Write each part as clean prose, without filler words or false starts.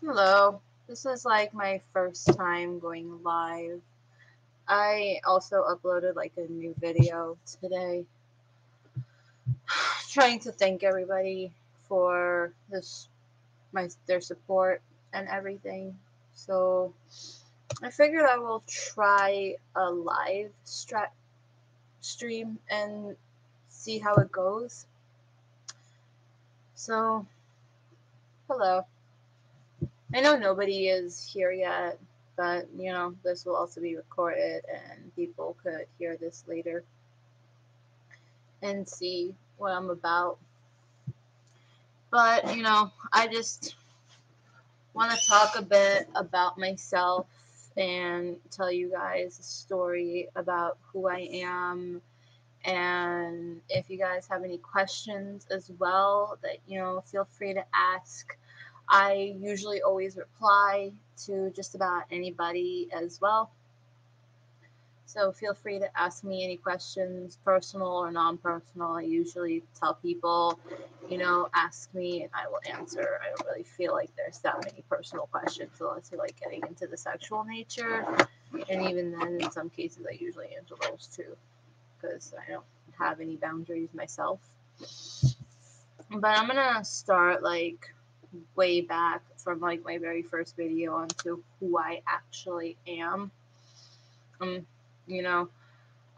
Hello. This is like my first time going live. I also uploaded like a new video today. Trying to thank everybody for their support and everything. So I figured I will try a stream and see how it goes. So, hello. I know nobody is here yet, but this will also be recorded and people could hear this later and see what I'm about. But, I just want to talk a bit about myself and tell you guys a story about who I am. And if you guys have any questions as well, that, feel free to ask. I usually always reply to just about anybody as well. So feel free to ask me any questions, personal or non-personal. I usually tell people, ask me and I will answer. I don't really feel like there's that many personal questions unless you're like getting into the sexual nature. And even then, in some cases, I usually answer those too because I don't have any boundaries myself. But I'm gonna start like way back from like my very first video onto who I actually am. Um, you know,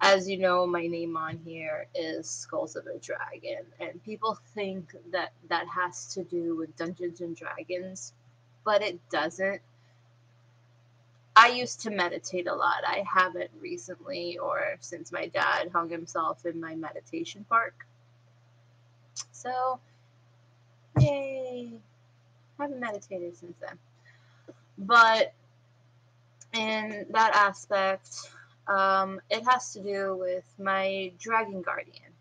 as you know, my name on here is Skulls of a Dragon, and people think that that has to do with Dungeons and Dragons, but it doesn't. I used to meditate a lot. I haven't recently or since my dad hung himself in my meditation park. So, yay! I haven't meditated since then. But in that aspect, it has to do with my Dragon Guardian.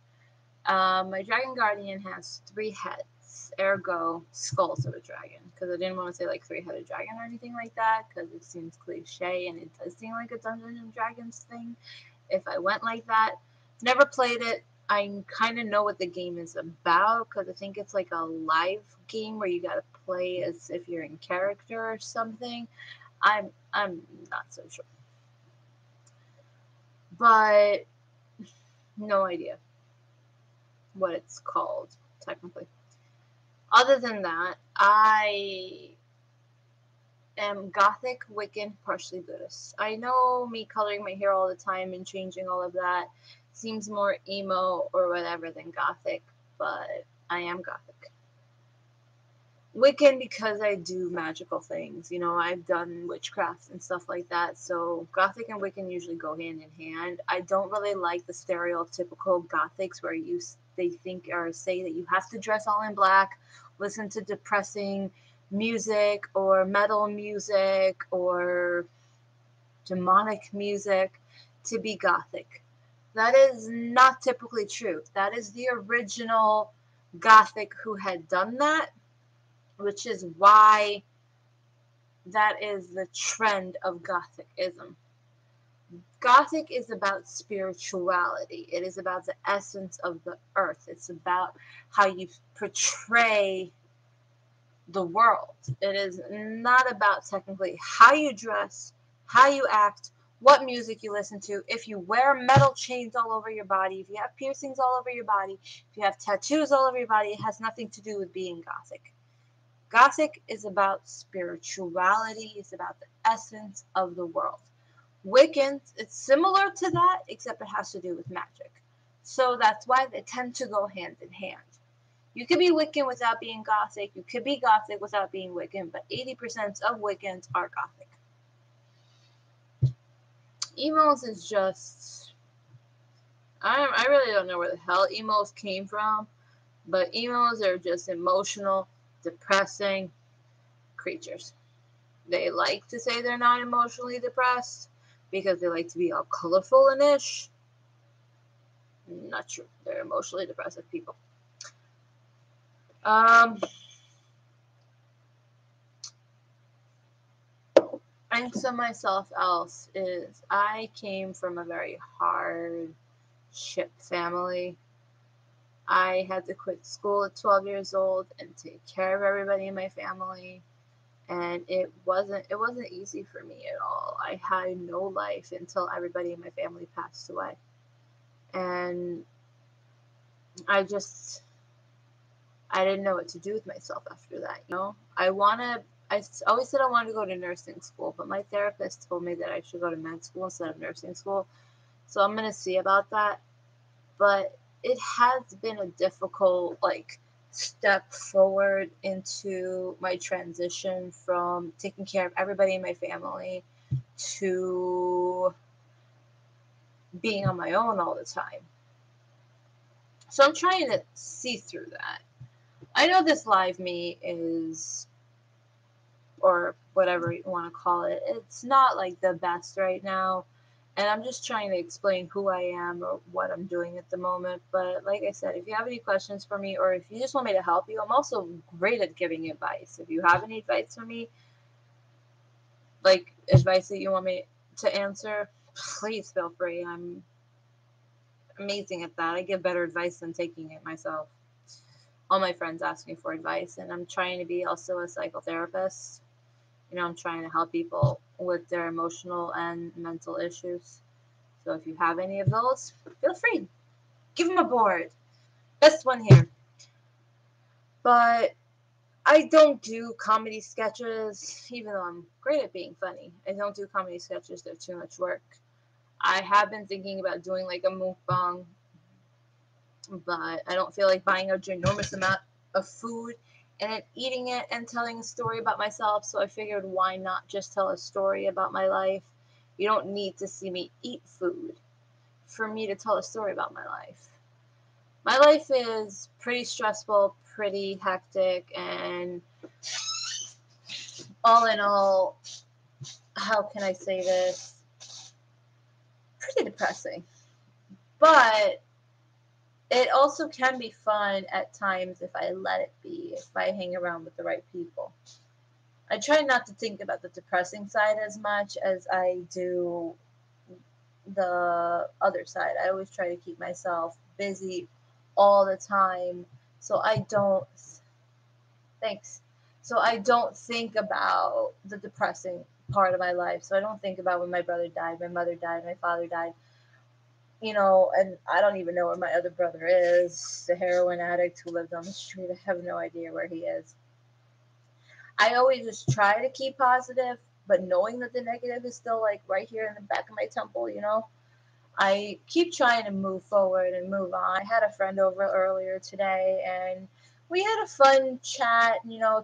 My Dragon Guardian has 3 heads, ergo skulls of a dragon. Because I didn't want to say like 3-headed dragon or anything like that, because it seems cliche and it does seem like a Dungeons and Dragons thing. If I went like that, never played it. I kind of know what the game is about because I think it's like a live game where you gotta play as if you're in character or something. I'm not so sure, but no idea what it's called technically. Other than that, I am Gothic, Wiccan, partially Buddhist. I know me coloring my hair all the time and changing all of that seems more emo or whatever than Gothic, but I am Gothic. Wiccan because I do magical things. I've done witchcraft and stuff like that, so Gothic and Wiccan usually go hand in hand. I don't really like the stereotypical Gothics where they think or say that you have to dress all in black, listen to depressing music or metal music or demonic music to be Gothic. That is not typically true. That is the original Gothic who had done that, which is why that is the trend of Gothicism. Gothic is about spirituality. It is about the essence of the earth. It's about how you portray the world. It is not about technically how you dress, how you act, what music you listen to. If you wear metal chains all over your body, if you have piercings all over your body, if you have tattoos all over your body, it has nothing to do with being Gothic. Gothic is about spirituality, it's about the essence of the world. Wiccans, it's similar to that, except it has to do with magic. So that's why they tend to go hand in hand. You could be Wiccan without being Gothic, you could be Gothic without being Wiccan, but 80% of Wiccans are Gothic. Emos is just. I really don't know where the hell emos came from, but emos are just emotional, depressing creatures. They like to say they're not emotionally depressed because they like to be all colorful and ish. Not true. They're emotionally depressive people. And so myself else is I came from a very hardship family. I had to quit school at 12 years old and take care of everybody in my family. and it wasn't easy for me at all. I had no life until everybody in my family passed away. And I just I didn't know what to do with myself after that, you know? Always said I wanted to go to nursing school, but my therapist told me that I should go to med school instead of nursing school. So I'm going to see about that. But it has been a difficult, like, step forward into my transition from taking care of everybody in my family to being on my own all the time. So I'm trying to see through that. I know this live me is, or whatever you want to call it, it's not like the best right now. And I'm just trying to explain who I am or what I'm doing at the moment. But like I said, if you have any questions for me or if you just want me to help you, I'm also great at giving advice. If you have any advice for me, like advice that you want me to answer, please feel free. I'm amazing at that. I give better advice than taking it myself. All my friends ask me for advice, and I'm trying to be also a psychotherapist. I'm trying to help people with their emotional and mental issues. So if you have any of those, feel free. Give them a board. Best one here. But I don't do comedy sketches, even though I'm great at being funny. I don't do comedy sketches. They're too much work. I have been thinking about doing like a mukbang, but I don't feel like buying a ginormous amount of food and then eating it and telling a story about myself. So I figured, why not just tell a story about my life? You don't need to see me eat food for me to tell a story about my life. My life is pretty stressful, pretty hectic, and all in all, how can I say this? Pretty depressing. But it also can be fun at times if I let it be, if I hang around with the right people. I try not to think about the depressing side as much as I do the other side. I always try to keep myself busy all the time so I don't, thanks, so I don't think about the depressing part of my life. So I don't think about when my brother died, my mother died, my father died, and I don't even know where my other brother is, the heroin addict who lived on the street. I have no idea where he is. I always just try to keep positive, but knowing that the negative is still like right here in the back of my temple. I keep trying to move forward and move on. I had a friend over earlier today and we had a fun chat,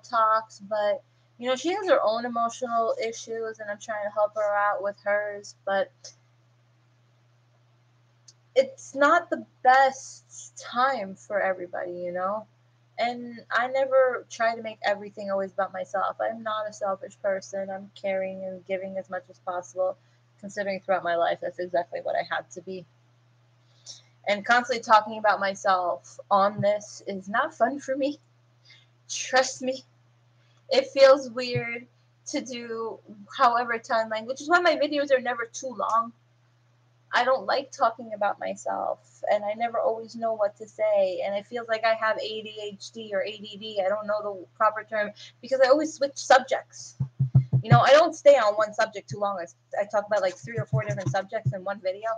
talks, but she has her own emotional issues and I'm trying to help her out with hers, but it's not the best time for everybody. And I never try to make everything always about myself. I'm not a selfish person. I'm caring and giving as much as possible. Considering throughout my life, that's exactly what I had to be. And constantly talking about myself on this is not fun for me. Trust me. It feels weird to do however timeline, which is why my videos are never too long. I don't like talking about myself, and I never always know what to say, and it feels like I have ADHD or ADD. I don't know the proper term because I always switch subjects. I don't stay on one subject too long. I talk about like 3 or 4 different subjects in one video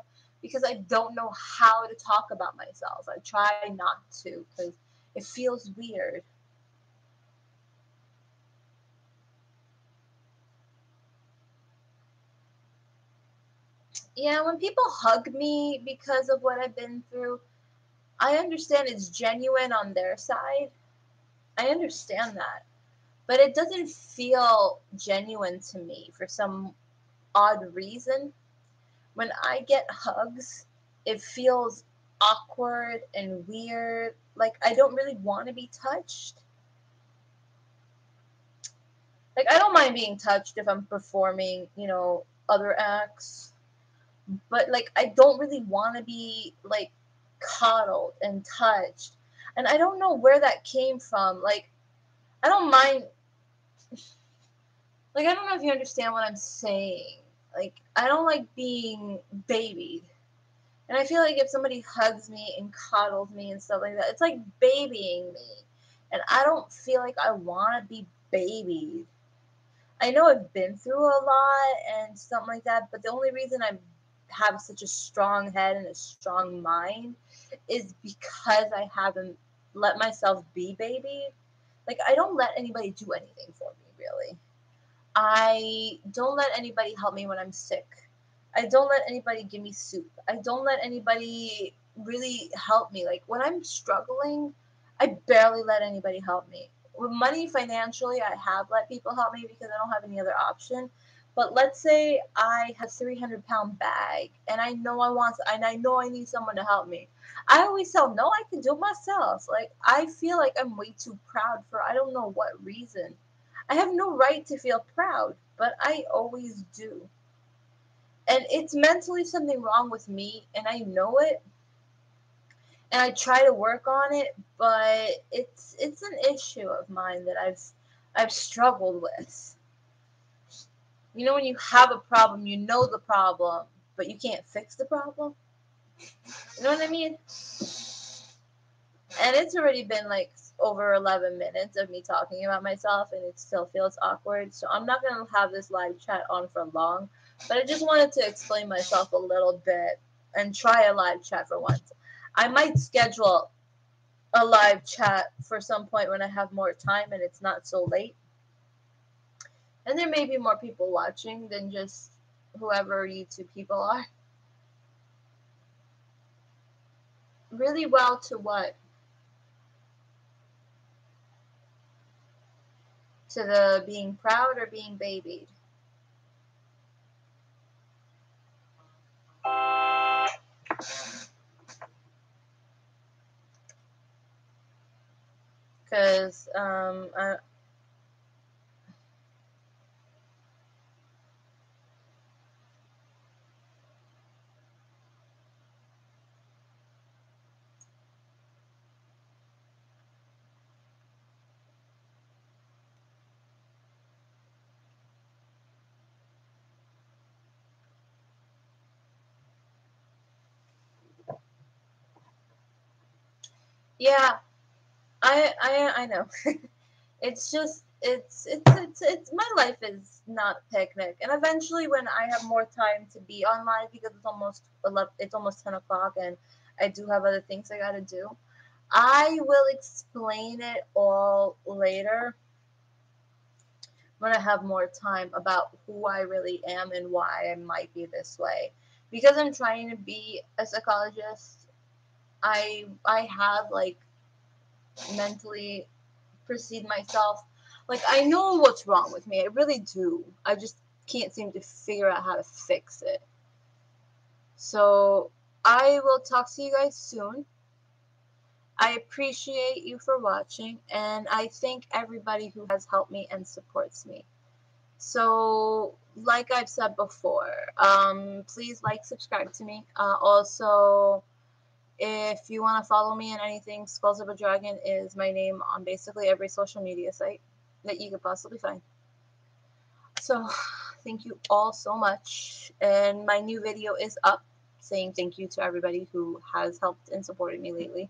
because I don't know how to talk about myself. I try not to because it feels weird. Yeah, when people hug me because of what I've been through, I understand it's genuine on their side. I understand that. But it doesn't feel genuine to me for some odd reason. When I get hugs, it feels awkward and weird. Like I don't really want to be touched. Like I don't mind being touched if I'm performing, other acts, but like I don't really want to be like coddled and touched. And I don't know where that came from. Like I don't mind, like I don't know if you understand what I'm saying. Like I don't like being babied. And I feel like if somebody hugs me and coddles me and stuff like that, it's like babying me. And I don't feel like I want to be babied. I know I've been through a lot and something like that, but the only reason I have such a strong head and a strong mind is because I haven't let myself be baby. Like, I don't let anybody do anything for me, really. I don't let anybody help me when I'm sick. I don't let anybody give me soup. I don't let anybody really help me. Like, when I'm struggling, I barely let anybody help me. With money financially, I have let people help me because I don't have any other option. But let's say I have a 300-pound bag and I know I need someone to help me. I always tell, no, I can do it myself. Like, I feel like I'm way too proud for I don't know what reason. I have no right to feel proud, but I always do. And it's mentally something wrong with me, and I know it, and I try to work on it, but it's an issue of mine that I've struggled with. You know, when you have a problem, you know the problem, but you can't fix the problem. You know what I mean? And it's already been like over 11 minutes of me talking about myself, and it still feels awkward. So I'm not going to have this live chat on for long, but I just wanted to explain myself a little bit and try a live chat for once. I might schedule a live chat for some point when I have more time and it's not so late. And there may be more people watching than just whoever YouTube people are. Really well to what? To the being proud or being babied? Because yeah, I know. It's just it's my life is not a picnic, and eventually when I have more time to be on live because it's almost 10 o'clock and I do have other things I gotta do. I will explain it all later when I have more time about who I really am and why I might be this way. Because I'm trying to be a psychologist, I have like mentally perceive myself. Like, I know what's wrong with me. I really do. I just can't seem to figure out how to fix it. So I will talk to you guys soon. I appreciate you for watching, and I thank everybody who has helped me and supports me. So, like I've said before, please like, subscribe to me. Also, if you want to follow me in anything, Skulls of a Dragon is my name on basically every social media site that you could possibly find. So, thank you all so much. And my new video is up saying thank you to everybody who has helped and supported me lately.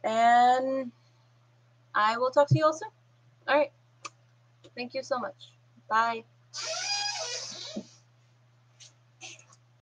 And I will talk to you all soon. Alright. Thank you so much. Bye.